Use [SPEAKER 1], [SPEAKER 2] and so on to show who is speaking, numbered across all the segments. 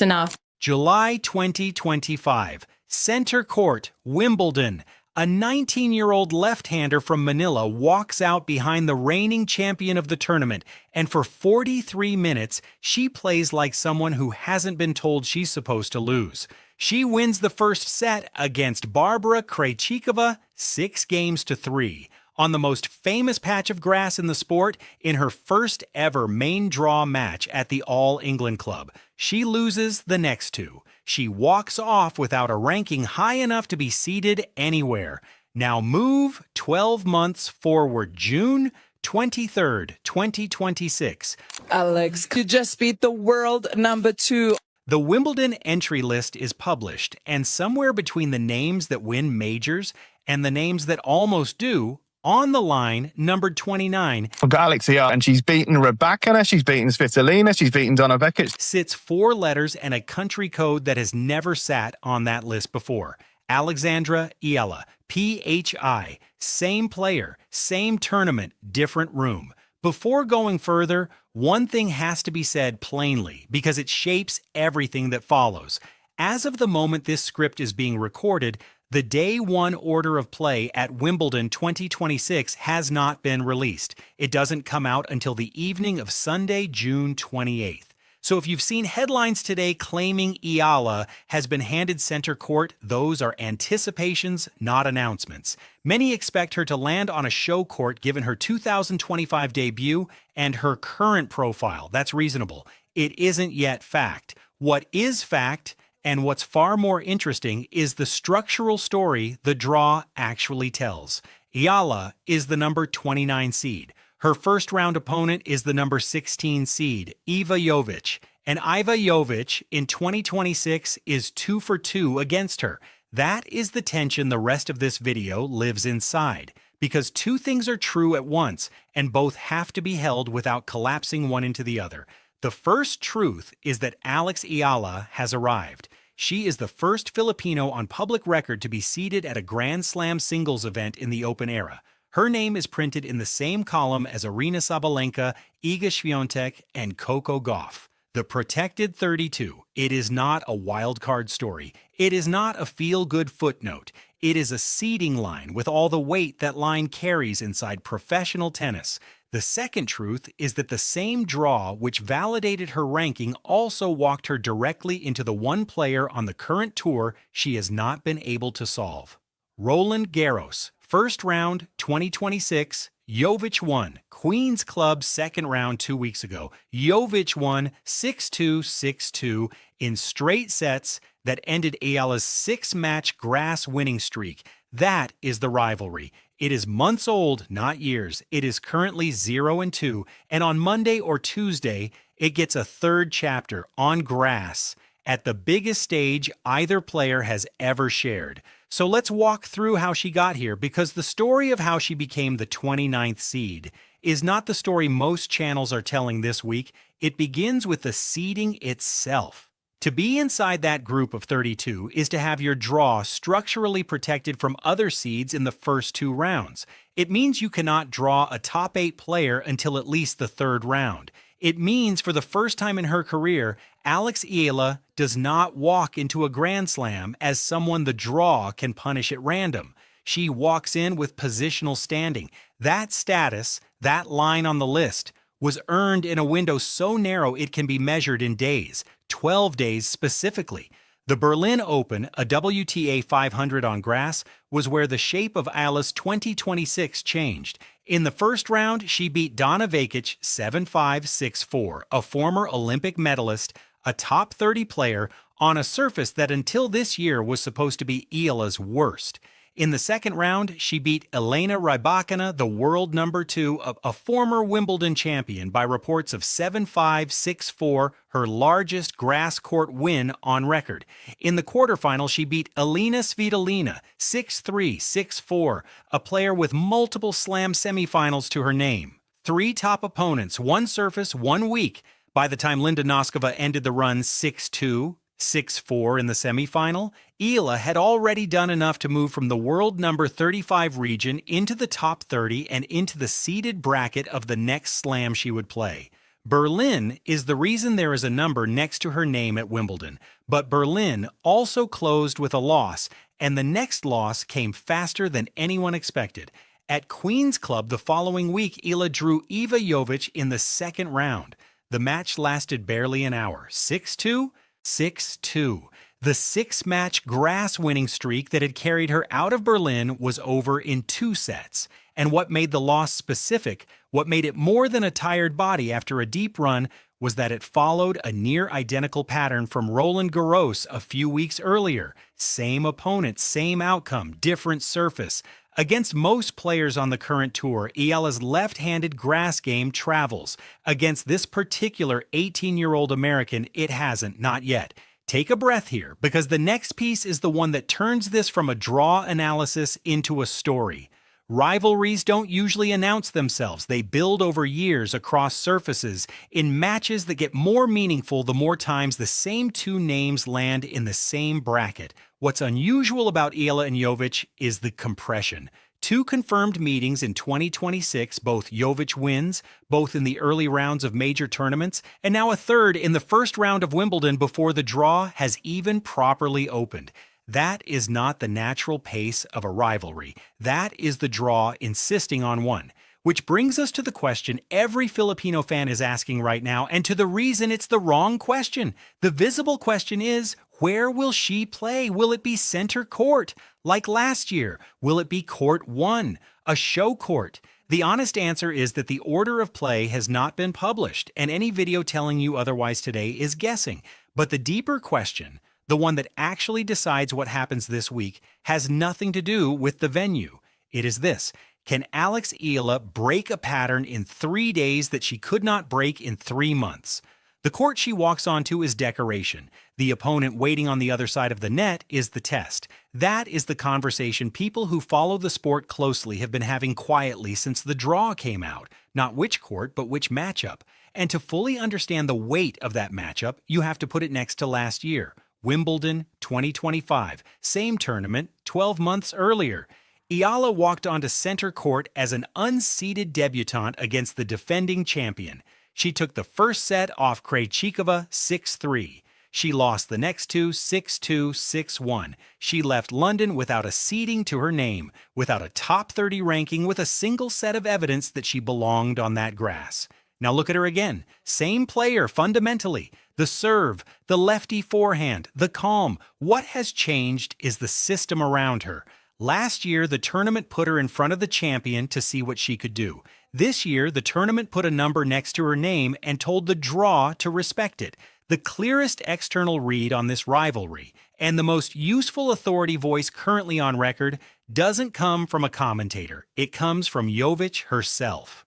[SPEAKER 1] Enough.
[SPEAKER 2] July 2025. Center Court, Wimbledon. A 19-year-old left-hander from Manila walks out behind the reigning champion of the tournament, and for 43 minutes, she plays like someone who hasn't been told she's supposed to lose. She wins the first set against Barbara Krejcikova 6-3. On the most famous patch of grass in the sport, in her first ever main draw match at the All England Club. She loses the next two. She walks off without a ranking high enough to be seeded anywhere. Now move 12 months forward, June 23rd, 2026.
[SPEAKER 3] Alex, you just beat the world number 2.
[SPEAKER 2] The Wimbledon entry list is published, and somewhere between the names that win majors and the names that almost do, on the line, numbered 29,
[SPEAKER 4] I've got Alex here, and she's beaten Rybakina, she's beaten Svitolina, she's beaten Vekic.
[SPEAKER 2] sits 4 letters and a country code that has never sat on that list before. Alexandra Eala, PHI, same player, same tournament, different room. Before going further, one thing has to be said plainly because it shapes everything that follows. As of the moment this script is being recorded, the Day 1 order of play at Wimbledon 2026 has not been released. It doesn't come out until the evening of Sunday, June 28th. So if you've seen headlines today claiming Eala has been handed center court, those are anticipations, not announcements. Many expect her to land on a show court given her 2025 debut and her current profile. That's reasonable. It isn't yet fact. What is fact, and what's far more interesting, is the structural story the draw actually tells. Eala is the number 29 seed. Her first-round opponent is the number 16 seed, Iva Jovic. And Iva Jovic in 2026 is 2 for 2 against her. That is the tension the rest of this video lives inside. Because two things are true at once, and both have to be held without collapsing one into the other. The first truth is that Alex Eala has arrived. She is the first Filipino on public record to be seeded at a Grand Slam singles event in the Open era. Her name is printed in the same column as Aryna Sabalenka, Iga Swiatek, and Coco Gauff. The protected 32. It is not a wild card story. It is not a feel-good footnote. It is a seeding line with all the weight that line carries inside professional tennis. The second truth is that the same draw which validated her ranking also walked her directly into the one player on the current tour she has not been able to solve. Roland Garros, first round, 2026, Jovic won. Queen's Club second round 2 weeks ago. Jovic won 6-2, 6-2 in straight sets that ended Eala's 6-match grass winning streak. That is the rivalry. It is months old, not years. It is currently 0-2, and on Monday or Tuesday, it gets a third chapter on grass at the biggest stage either player has ever shared. So let's walk through how she got here, because the story of how she became the 29th seed is not the story most channels are telling this week. It begins with the seeding itself. To be inside that group of 32 is to have your draw structurally protected from other seeds in the first 2 rounds. It means you cannot draw a top 8 player until at least the 3rd round. It means for the first time in her career, Alex Eala does not walk into a Grand Slam as someone the draw can punish at random. She walks in with positional standing. That status, that line on the list, was earned in a window so narrow it can be measured in days, 12 days specifically. The Berlin Open, a WTA 500 on grass, was where the shape of Eala's 2026 changed. In the first round, she beat Donna Vekic 7-5, 6-4, a former Olympic medalist, a top 30 player, on a surface that until this year was supposed to be Eala's worst. In the second round, she beat Elena Rybakina, the world number 2, a former Wimbledon champion, by reports of 7-5, 6-4, her largest grass court win on record. In the quarterfinal, she beat Elena Svitolina, 6-3, 6-4, a player with multiple slam semifinals to her name. 3 top opponents, 1 surface, 1 week. By the time Linda Noskova ended the run 6-2, 6-4 in the semifinal, Eala had already done enough to move from the world number 35 region into the top 30 and into the seeded bracket of the next slam she would play. Berlin is the reason there is a number next to her name at Wimbledon, but Berlin also closed with a loss, and the next loss came faster than anyone expected. At Queen's Club the following week, Eala drew Iva Jovic in the second round. The match lasted barely an hour. 6-2, 6-2. The six-match grass-winning streak that had carried her out of Berlin was over in 2 sets. And what made the loss specific, what made it more than a tired body after a deep run, was that it followed a near-identical pattern from Roland Garros a few weeks earlier. Same opponent, same outcome, different surface. Against most players on the current tour, Eala's left-handed grass game travels. Against this particular 18-year-old American, it hasn't, not yet. Take a breath here, because the next piece is the one that turns this from a draw analysis into a story. Rivalries don't usually announce themselves. They build over years across surfaces in matches that get more meaningful the more times the same two names land in the same bracket. What's unusual about Eala and Jovic is the compression. 2 confirmed meetings in 2026, both Jovic wins, both in the early rounds of major tournaments, and now a third in the first round of Wimbledon before the draw has even properly opened. That is not the natural pace of a rivalry. That is the draw insisting on one. Which brings us to the question every Filipino fan is asking right now, and to the reason it's the wrong question. The visible question is, where will she play? Will it be center court? Like last year, will it be court 1, a show court? The honest answer is that the order of play has not been published, and any video telling you otherwise today is guessing. But the deeper question, the one that actually decides what happens this week, has nothing to do with the venue. It is this: can Alex Eala break a pattern in 3 days that she could not break in 3 months? The court she walks onto is decoration. The opponent waiting on the other side of the net is the test. That is the conversation people who follow the sport closely have been having quietly since the draw came out. Not which court, but which matchup. And to fully understand the weight of that matchup, you have to put it next to last year. Wimbledon 2025. Same tournament, 12 months earlier. Eala walked onto center court as an unseeded debutante against the defending champion. She took the first set off Krejcikova 6-3. She lost the next 2 6-2, 6-1. She left London without a seeding to her name, without a top 30 ranking, with a single set of evidence that she belonged on that grass. Now look at her again. Same player fundamentally. The serve, the lefty forehand, the calm. What has changed is the system around her. Last year, the tournament put her in front of the champion to see what she could do. This year, the tournament put a number next to her name and told the draw to respect it. The clearest external read on this rivalry, and the most useful authority voice currently on record, doesn't come from a commentator. It comes from Jovic herself.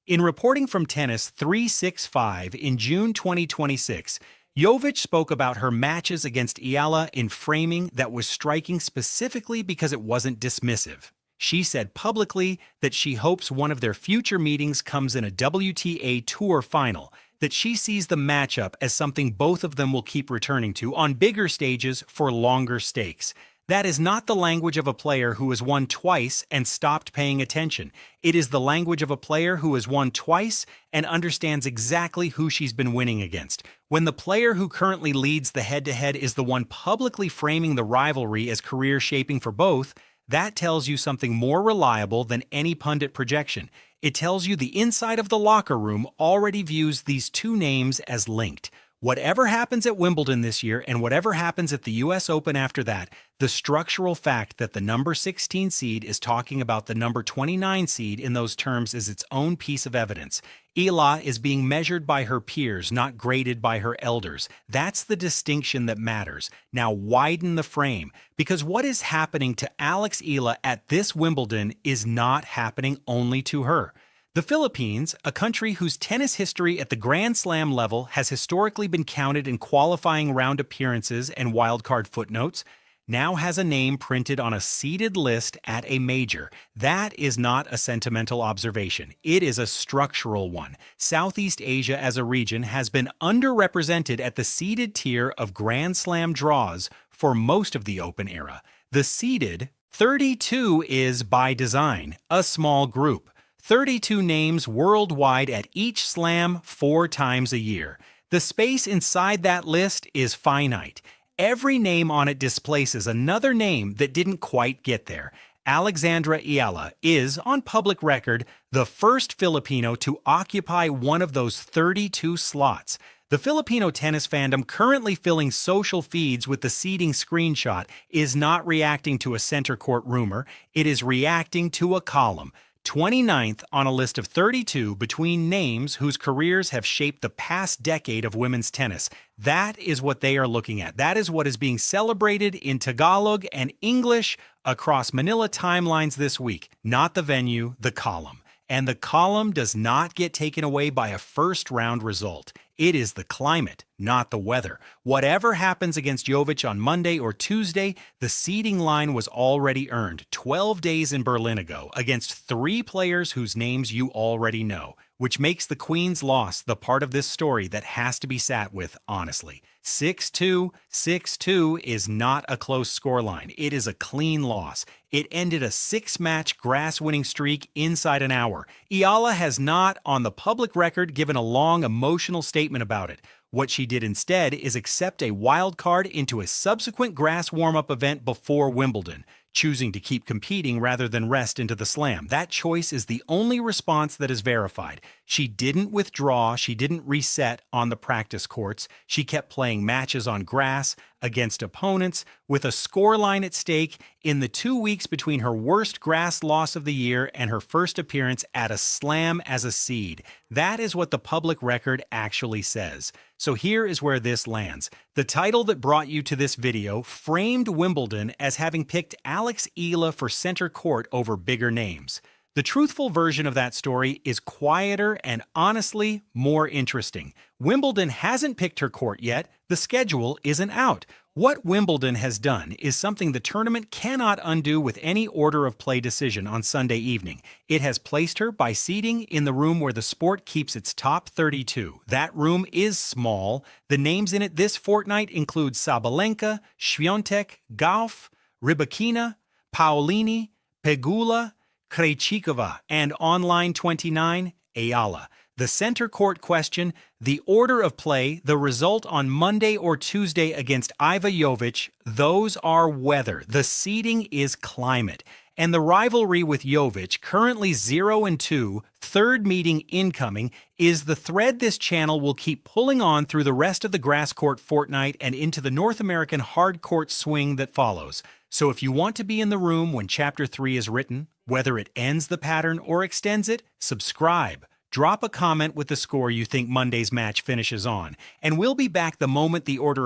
[SPEAKER 2] In reporting from Tennis 365 in June 2026, Jovic spoke about her matches against Eala in framing that was striking specifically because it wasn't dismissive. She said publicly that she hopes one of their future meetings comes in a WTA Tour final, that she sees the matchup as something both of them will keep returning to on bigger stages for longer stakes. That is not the language of a player who has won twice and stopped paying attention. It is the language of a player who has won twice and understands exactly who she's been winning against. When the player who currently leads the head-to-head is the one publicly framing the rivalry as career-shaping for both, that tells you something more reliable than any pundit projection. It tells you the inside of the locker room already views these two names as linked. Whatever happens at Wimbledon this year and whatever happens at the US Open after that, the structural fact that the number 16 seed is talking about the number 29 seed in those terms is its own piece of evidence. Eala is being measured by her peers, not graded by her elders. That's the distinction that matters. Now widen the frame, because what is happening to Alex Eala at this Wimbledon is not happening only to her. The Philippines, a country whose tennis history at the Grand Slam level has historically been counted in qualifying round appearances and wildcard footnotes, now has a name printed on a seeded list at a major. That is not a sentimental observation. It is a structural one. Southeast Asia as a region has been underrepresented at the seeded tier of Grand Slam draws for most of the Open era. The seeded 32 is, by design, a small group. 32 names worldwide at each slam 4 times a year. The space inside that list is finite. Every name on it displaces another name that didn't quite get there. Alexandra Eala is, on public record, the first Filipino to occupy one of those 32 slots. The Filipino tennis fandom currently filling social feeds with the seeding screenshot is not reacting to a center court rumor, it is reacting to a column. 29th on a list of 32 between names whose careers have shaped the past decade of women's tennis. That is what they are looking at. That is what is being celebrated in Tagalog and English across Manila timelines this week. Not the venue, the column. And the column does not get taken away by a first-round result. It is the climate, not the weather. Whatever happens against Jovic on Monday or Tuesday, the seeding line was already earned 12 days in Berlin ago against 3 players whose names you already know, which makes the Queen's loss the part of this story that has to be sat with honestly. 6-2, 6-2 is not a close scoreline. It is a clean loss. It ended a 6-match grass-winning streak inside an hour. Eala has not, on the public record, given a long, emotional statement about it. What she did instead is accept a wild card into a subsequent grass warm-up event before Wimbledon, choosing to keep competing rather than rest into the slam. That choice is the only response that is verified. She didn't withdraw, she didn't reset on the practice courts. She kept playing matches on grass against opponents with a scoreline at stake in the 2 weeks between her worst grass loss of the year and her first appearance at a slam as a seed. That is what the public record actually says. So here is where this lands. The title that brought you to this video framed Wimbledon as having picked Alex Eala for center court over bigger names. The truthful version of that story is quieter and honestly more interesting. Wimbledon hasn't picked her court yet. The schedule isn't out. What Wimbledon has done is something the tournament cannot undo with any order of play decision on Sunday evening. It has placed her by seeding in the room where the sport keeps its top 32. That room is small. The names in it this fortnight include Sabalenka, Świątek, Gauff, Rybakina, Paolini, Pegula, Krejcikova, and online 29, Eala. The center court question, the order of play, the result on Monday or Tuesday against Iva Jovic, those are weather. The seeding is climate. And the rivalry with Jovic, currently 0-2, third meeting incoming, is the thread this channel will keep pulling on through the rest of the grass court fortnight and into the North American hard court swing that follows. So if you want to be in the room when Chapter 3 is written, whether it ends the pattern or extends it, subscribe. Drop a comment with the score you think Monday's match finishes on, and we'll be back the moment the order